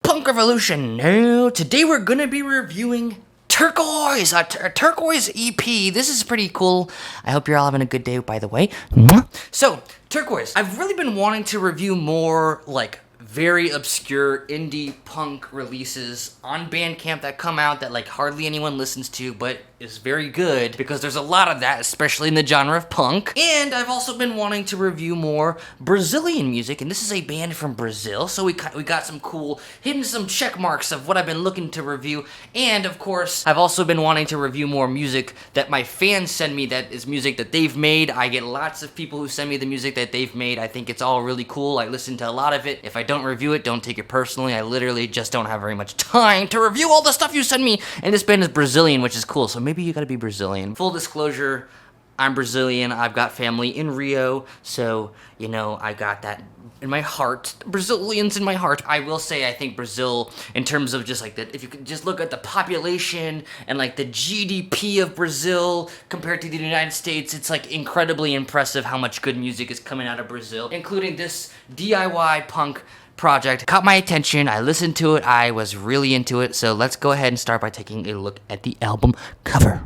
punk revolution. No, today we're gonna be reviewing Turquoise, a Turquoise EP. This is pretty cool. I hope you're all having a good day, by the way. So, Turquoise, I've really been wanting to review more, like, very obscure indie punk releases on Bandcamp that come out that, like, hardly anyone listens to, but is very good, because there's a lot of that, especially in the genre of punk. And I've also been wanting to review more Brazilian music, and this is a band from Brazil, so we got some cool, hitting some check marks of what I've been looking to review. And, of course, I've also been wanting to review more music that my fans send me that is music that they've made. I get lots of people who send me the music that they've made. I think it's all really cool. I listen to a lot of it. If I don't review it, don't take it personally. I literally just don't have very much time to review all the stuff you send me. And this band is Brazilian, which is cool, so maybe you gotta be Brazilian. Full disclosure, I'm Brazilian. I've got family in Rio, so, you know, I got that in my heart. Brazilians in my heart. I will say, I think Brazil, in terms of just like that, if you could just look at the population and like the GDP of Brazil compared to the United States, it's like incredibly impressive how much good music is coming out of Brazil, including this DIY punk project. Caught my attention. I listened to it. I was really into it. So let's go ahead and start by taking a look at the album cover.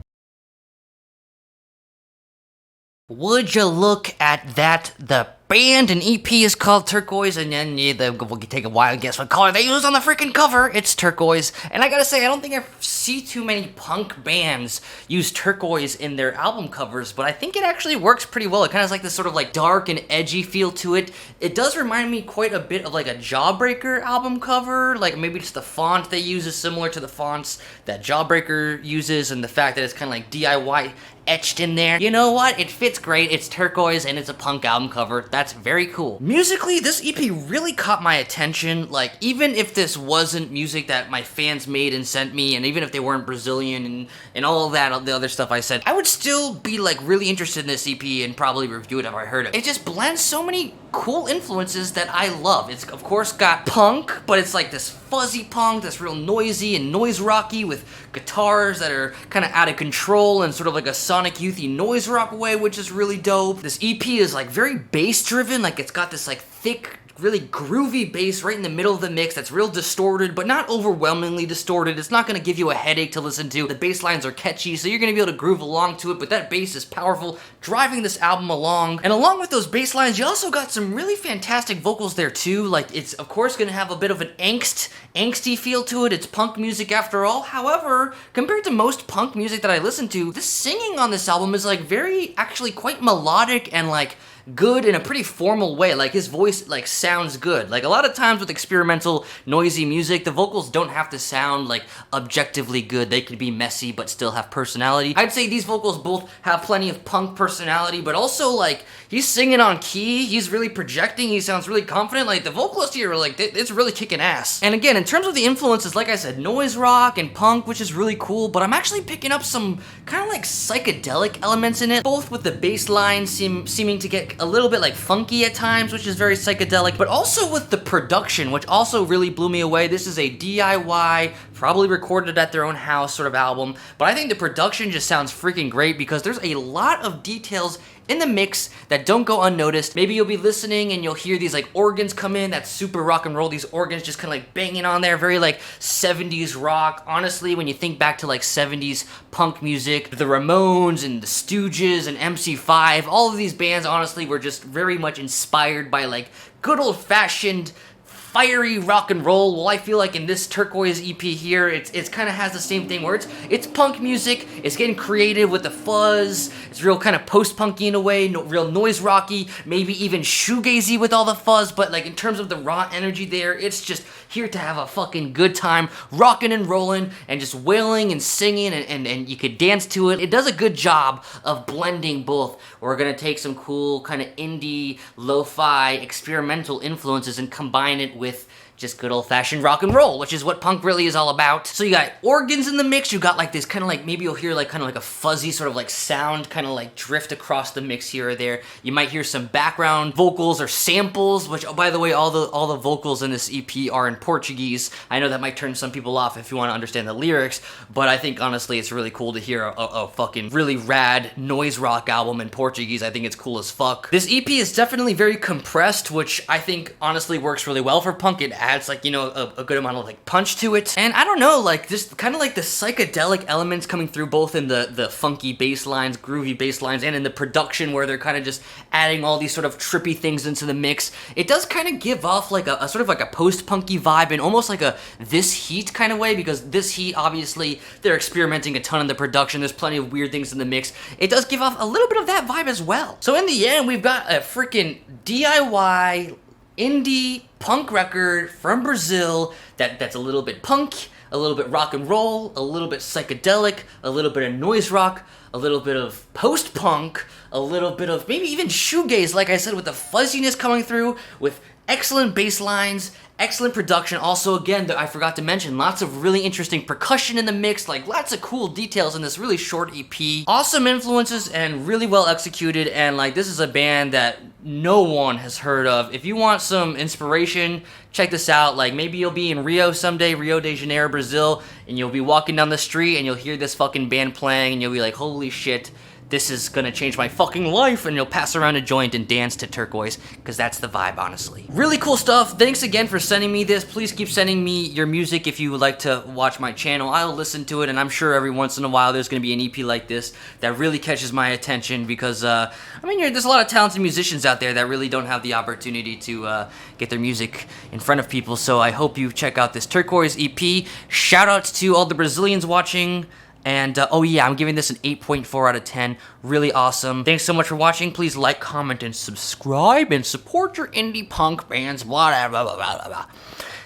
Would you look at that? The band and EP is called Turquoise, and then we can take a wild guess what color they use on the freaking cover. It's turquoise. And I gotta say, I don't think I see too many punk bands use turquoise in their album covers, but I think it actually works pretty well. It kind of has like this sort of like dark and edgy feel to it. It does remind me quite a bit of like a Jawbreaker album cover, like maybe just the font they use is similar to the fonts that Jawbreaker uses, and the fact that it's kind of like DIY etched in there. You know what? It fits great. It's turquoise and it's a punk album cover. That's very cool. Musically, this EP really caught my attention. Like, even if this wasn't music that my fans made and sent me, and even if they weren't Brazilian and all of that, the other stuff I said, I would still be like really interested in this EP and probably review it if I heard it. It just blends so many cool influences that I love. It's of course got punk, but it's like this fuzzy punk that's real noisy and noise rocky with guitars that are kind of out of control and sort of like a Sonic Youthy noise rock way, which is really dope. This EP is like very bass driven, like it's got this like thick, really groovy bass right in the middle of the mix that's real distorted, but not overwhelmingly distorted. It's not gonna give you a headache to listen to. The bass lines are catchy, so you're gonna be able to groove along to it, but that bass is powerful, driving this album along. And along with those bass lines, you also got some really fantastic vocals there too. Like, it's of course gonna have a bit of an angsty feel to it. It's punk music after all. However, compared to most punk music that I listen to, the singing on this album is like very, actually quite melodic and like good in a pretty formal way. Like, his voice like sounds good. Like, a lot of times with experimental noisy music, the vocals don't have to sound like objectively good. They could be messy but still have personality. I'd say these vocals both have plenty of punk personality, but also like he's singing on key, he's really projecting, he sounds really confident. Like, the vocalist here, like, it's really kicking ass. And again, in terms of the influences, like I said, noise rock and punk, which is really cool, but I'm actually picking up some kind of like psychedelic elements in it, both with the bass line seeming to get a little bit like funky at times, which is very psychedelic, but also with the production, which also really blew me away. This is a DIY, probably recorded at their own house sort of album, but I think the production just sounds freaking great because there's a lot of details in the mix that don't go unnoticed. Maybe you'll be listening and you'll hear these like organs come in, that's super rock and roll, these organs just kind of like banging on there, very like 70s rock. Honestly, when you think back to like 70s punk music, the Ramones and the Stooges and MC5, all of these bands honestly were just very much inspired by like good old-fashioned fiery rock and roll. Well, I feel like in this Turquoise EP here, it's kind of has the same thing where it's punk music, it's getting creative with the fuzz, it's real kind of post-punky in a way, real noise rocky, maybe even shoegazy with all the fuzz, but like in terms of the raw energy there, it's just here to have a fucking good time, rocking and rolling, and just wailing and singing, and you could dance to it. It does a good job of blending both. We're gonna take some cool kind of indie, lo-fi, experimental influences and combine it with just good old-fashioned rock and roll, which is what punk really is all about. So you got organs in the mix, you got like this kind of like, maybe you'll hear like kind of like a fuzzy sort of like sound kind of like drift across the mix here or there. You might hear some background vocals or samples, which, oh, by the way, all the vocals in this EP are in Portuguese. I know that might turn some people off if you want to understand the lyrics, but I think honestly it's really cool to hear a fucking really rad noise rock album in Portuguese. I think it's cool as fuck. This EP is definitely very compressed, which I think honestly works really well for punk. It adds like, you know, a good amount of like punch to it. And I don't know, like just kind of like the psychedelic elements coming through both in the funky bass lines, groovy bass lines, and in the production where they're kind of just adding all these sort of trippy things into the mix. It does kind of give off like a sort of like a post-punky vibe and almost like a This Heat kind of way, because This Heat, obviously, they're experimenting a ton in the production. There's plenty of weird things in the mix. It does give off a little bit of that vibe as well. So in the end, we've got a freaking DIY indie punk record from Brazil that's a little bit punk, a little bit rock and roll, a little bit psychedelic, a little bit of noise rock, a little bit of post-punk, a little bit of maybe even shoegaze, like I said, with the fuzziness coming through, with excellent bass lines, excellent production. Also, again, I forgot to mention, lots of really interesting percussion in the mix, like lots of cool details in this really short EP. Awesome influences and really well executed, and like this is a band that no one has heard of. If you want some inspiration, check this out. Like maybe you'll be in Rio someday, Rio de Janeiro, Brazil, and you'll be walking down the street and you'll hear this fucking band playing and you'll be like, holy shit, this is gonna change my fucking life, and you'll pass around a joint and dance to Turquoise, because that's the vibe, honestly. Really cool stuff. Thanks again for sending me this. Please keep sending me your music if you would like to watch my channel. I'll listen to it, and I'm sure every once in a while there's gonna be an EP like this that really catches my attention, because, I mean, there's a lot of talented musicians out there that really don't have the opportunity to get their music in front of people, so I hope you check out this Turquoise EP. Shout outs to all the Brazilians watching. And, oh yeah, I'm giving this an 8.4 out of 10. Really awesome. Thanks so much for watching. Please like, comment, and subscribe, and support your indie punk bands, blah, blah, blah, blah, blah, blah.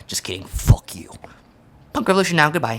Just kidding. Fuck you. Punk Revolution now. Goodbye.